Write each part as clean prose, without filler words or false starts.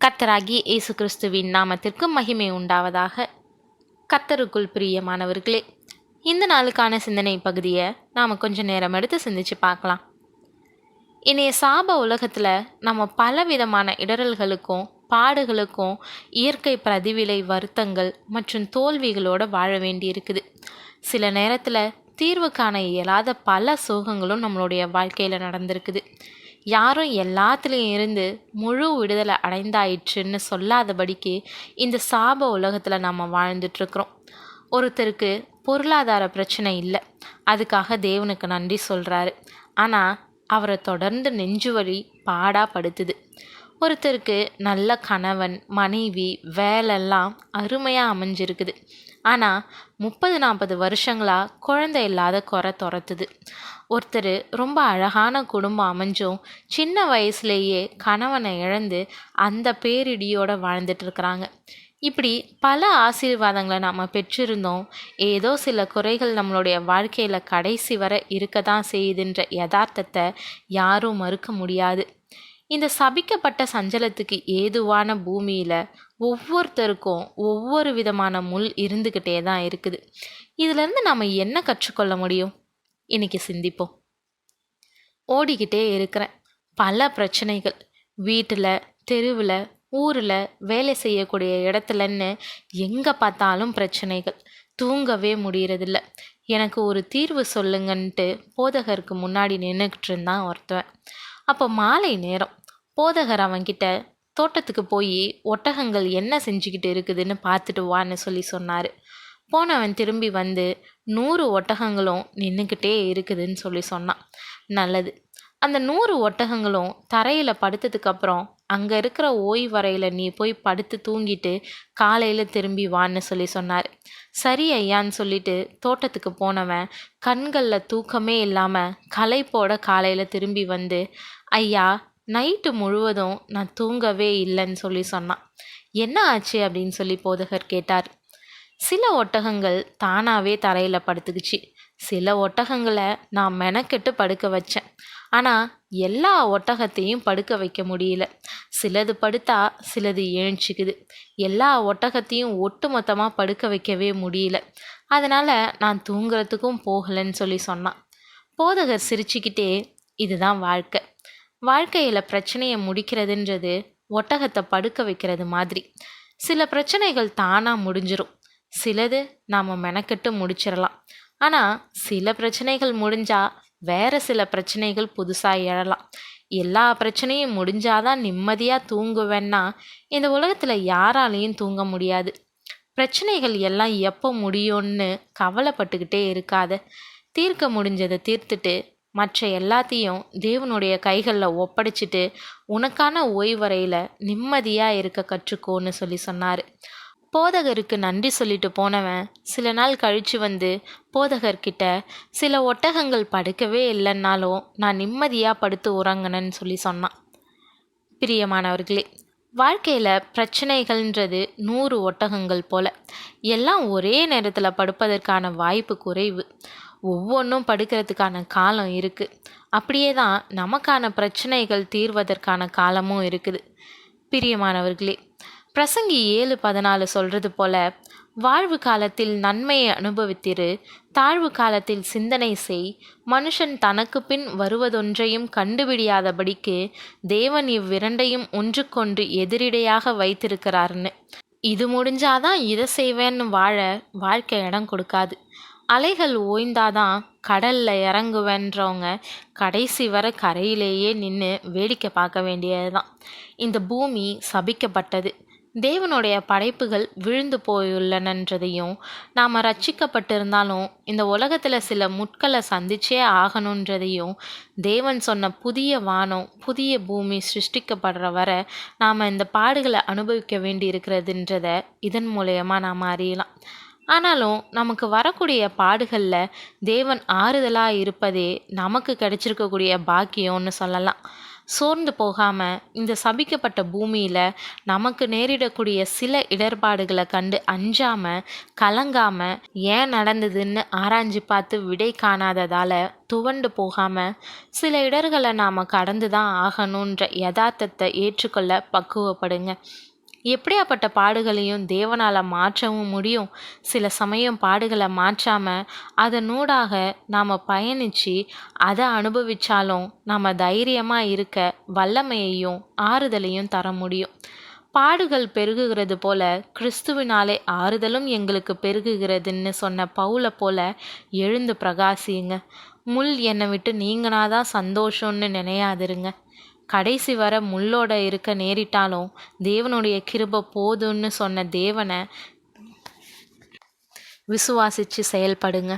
கர்த்தராகிய இயேசு கிறிஸ்துவின் நாமத்திற்கு மகிமை உண்டாவதாக. கர்த்தருக்குள் பிரியமானவர்களே, இந்த நாளுக்கான சிந்தனை பகுதியை நாம் கொஞ்சம் நேரம் எடுத்து சிந்திச்சு பார்க்கலாம். இன்றைய சாப உலகத்தில் நம்ம பலவிதமான இடரல்களுக்கும் பாடுகளுக்கும் இயற்கை பிரதிவிலை வருத்தங்கள் மற்றும் தோல்விகளோடு வாழ வேண்டி இருக்குது. சில நேரத்தில் தீர்வு காண இயலாத பல சோகங்களும் நம்மளுடைய வாழ்க்கையில் நடந்திருக்குது. யாரும் எல்லாத்துலேயும் இருந்து முழு விடுதலை அடைந்தாயிற்றுன்னு சொல்லாதபடிக்கு இந்த சாப உலகத்தில் நம்ம வாழ்ந்துட்டுருக்குறோம். ஒருத்தருக்கு பொருளாதார பிரச்சனை இல்லை, அதுக்காக தேவனுக்கு நன்றி சொல்கிறாரு. ஆனால் அவரை தொடர்ந்து நெஞ்சு வலி பாடாப்படுத்துது. ஒருத்தருக்கு நல்ல கணவன் மனைவி வேலைலாம் அருமையாக அமைஞ்சிருக்குது, ஆனால் 30-40 வருஷங்களாக குழந்தை இல்லாத குறை துரத்துது. ஒருத்தர் ரொம்ப அழகான குடும்பம் அமைஞ்சும் சின்ன வயசுலேயே கணவனை இழந்து அந்த பேரிடியோடு வாழ்ந்துட்டுருக்குறாங்க. இப்படி பல ஆசீர்வாதங்களை நாம் பெற்றிருந்தோம், ஏதோ சில குறைகள் நம்மளுடைய வாழ்க்கையில் கடைசி வரை இருக்க தான் செய்யுதுன்ற யதார்த்தத்தை யாரும் மறுக்க முடியாது. இந்த சபிக்கப்பட்ட சஞ்சலத்துக்கு ஏதுவான பூமியில் ஒவ்வொருத்தருக்கும் ஒவ்வொரு விதமான முள் இருந்துக்கிட்டே தான் இருக்குது. இதிலேருந்து நம்ம என்ன கற்றுக்கொள்ள முடியும்? இன்னைக்கு சிந்திப்போம். ஓடிக்கிட்டே இருக்கிறேன், பல பிரச்சனைகள், வீட்டில், தெருவில், ஊரில், வேலை செய்யக்கூடிய இடத்துலன்னு எங்கே பார்த்தாலும் பிரச்சனைகள், தூங்கவே முடியறதில்ல. எனக்கு ஒரு தீர்வு சொல்லுங்கன்ட்டு போதகருக்கு முன்னாடி நின்றுக்கிட்டு இருந்தான் ஒருத்தவன். அப்போ மாலை நேரம் போதகர் அவன்கிட்ட தோட்டத்துக்கு போய் ஒட்டகங்கள் என்ன செஞ்சுக்கிட்டு இருக்குதுன்னு பார்த்துட்டு வான்னு சொன்னார். போனவன் திரும்பி வந்து 100 ஒட்டகங்களும் நின்றுக்கிட்டே இருக்குதுன்னு சொன்னான். நல்லது. அந்த 100 ஒட்டகங்களும் தரையில் படுத்ததுக்கப்புறம் அங்கே இருக்கிற ஓய்வறையில் நீ போய் படுத்து தூங்கிட்டு காலையில் திரும்பி வான்னு சொன்னார். சரி ஐயான்னு சொல்லிட்டு தோட்டத்துக்கு போனவன் கண்களில் தூக்கமே இல்லாமல் களைப்போட காலையில் திரும்பி வந்து, ஐயா நைட்டு முழுவதும் நான் தூங்கவே இல்லைன்னு சொன்னான். என்ன ஆச்சு அப்படின்னு போதகர் கேட்டார். சில ஒட்டகங்கள் தானாகவே தரையில் படுத்துக்குச்சு, சில ஒட்டகங்களை நான் மெனக்கெட்டு படுக்க வச்சேன். ஆனால் எல்லா ஒட்டகத்தையும் படுக்க வைக்க முடியல. சிலது படுத்தா சிலது எழுச்சிக்குது. எல்லா ஒட்டகத்தையும் ஒட்டு மொத்தமாக படுக்க வைக்கவே முடியல. அதனால் நான் தூங்குறதுக்கும் போகலைன்னு சொன்னான். போதகர் சிரிச்சுக்கிட்டே, இதுதான் வாழ்க்கை. வாழ்க்கையில் பிரச்சனையை முடிக்கிறதுன்றது ஒட்டகத்தை படுக்க வைக்கிறது மாதிரி. சில பிரச்சனைகள் தானாக முடிஞ்சிடும், சிலது நாம் மெனக்கெட்டு முடிச்சிடலாம். ஆனால் சில பிரச்சனைகள் முடிஞ்சால் வேறு சில பிரச்சனைகள் புதுசாக எழலாம். எல்லா பிரச்சனையும் முடிஞ்சாதான் நிம்மதியாக தூங்குவேன்னா இந்த உலகத்தில் யாராலையும் தூங்க முடியாது. பிரச்சனைகள் எல்லாம் எப்போ முடியும்னு கவலைப்பட்டுக்கிட்டே இருக்காத. தீர்க்க முடிஞ்சதை தீர்த்துட்டு மற்ற எல்லாத்தையும் தேவனுடைய கைகளில் ஒப்படைச்சிட்டு உனக்கான ஓய்வறையில் நிம்மதியாக இருக்க கற்றுக்கோன்னு சொன்னார். போதகருக்கு நன்றி சொல்லிட்டு போனவன் சில நாள் கழித்து வந்து போதகர்கிட்ட, சில ஒட்டகங்கள் படுக்கவே இல்லைன்னாலும் நான் நிம்மதியாக படுத்து உறங்கினேன்னு சொன்னான். பிரியமானவர்களே, வாழ்க்கையில் பிரச்சனைகள்ன்றது 100 ஒட்டகங்கள் போல் எல்லாம் ஒரே நேரத்தில் படுப்பதற்கான வாய்ப்பு குறைவு. ஒவ்வொன்றும் படுக்கிறதுக்கான காலம் இருக்குது. அப்படியே தான் நமக்கான பிரச்சனைகள் தீர்வதற்கான காலமும் இருக்குது. பிரியமானவர்களே, பிரசங்கி 7:14 சொல்கிறது போல, வாழ்வு காலத்தில் நன்மையை அனுபவித்திரு, தாழ்வு காலத்தில் சிந்தனை செய், மனுஷன் தனக்கு பின் வருவதொன்றையும் கண்டுபிடியாதபடிக்கு தேவன் இவ்விரண்டையும் ஒன்றுக்கொன்று எதிரிடையாக வைத்திருக்கிறார்னு. இது முடிஞ்சாதான் இதை செய்வேன்னு வாழ வாழ்க்கை இடம் கொடுக்காது. அலைகள் ஓய்ந்தாதான் கடலில் இறங்குவேன்றவங்க கடைசி வரை கரையிலேயே நின்று வேடிக்கை பார்க்க வேண்டியது தான். இந்த பூமி சபிக்கப்பட்டது, தேவனுடைய படைப்புகள் விழுந்து போயுள்ளனன்றதையும், நாம் ரட்சிக்கப்பட்டிருந்தாலும் இந்த உலகத்தில் சில முட்களை சந்திச்சே ஆகணுன்றதையும், தேவன் சொன்ன புதிய வானம் புதிய பூமி சிருஷ்டிக்கப்படுற வரை நாம் இந்த பாடுகளை அனுபவிக்க வேண்டி இருக்கிறதுன்றதை இதன் மூலயமா நாம் அறியலாம். ஆனாலும் நமக்கு வரக்கூடிய பாடுகளில் தேவன் ஆறுதலாக இருப்பதே நமக்கு கிடைச்சிருக்கக்கூடிய பாக்கியம்னு சொல்லலாம். சோர்ந்து போகாமல் இந்த சபிக்கப்பட்ட பூமியில் நமக்கு நேரிடக்கூடிய சில இடர்பாடுகளை கண்டு அஞ்சாமல் கலங்காமல் ஏன் நடந்ததுன்னு ஆராய்ஞ்சு பார்த்து விடை காணாததால் துவண்டு போகாமல் சில இடர்களை நாம் கடந்து தான் ஆகணுன்ற யதார்த்தத்தை ஏற்றுக்கொள்ள பக்குவப்படுங்க. எப்படியாப்பட்ட பாடுகளையும் தேவனால் மாற்றவும் முடியும். சில சமயம் பாடுகளை மாற்றாமல் அதனூடாக நாம் பயணித்து அதை அனுபவித்தாலும் நம்ம தைரியமாக இருக்க வல்லமையையும் ஆறுதலையும் தர முடியும். பாடுகள் பெருகுகிறது போல கிறிஸ்துவினாலே ஆறுதலும் எங்களுக்கு பெருகுகிறதுன்னு சொன்ன பவுலை போல எழுந்து பிரகாசியுங்க. முள் என்னை விட்டு நீங்கனாதான் சந்தோஷம்னு நினையாதிருங்க. கடைசி வர முள்ளோட இருக்க நேரிட்டாலும் தேவனுடைய கிருபை போதும்னு சொன்ன தேவனை விசுவாசித்து செயல்படுங்க.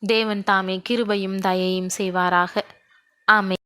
தேவன் தாமே கிருபையும் தயையும் செய்வாராக. ஆமென்.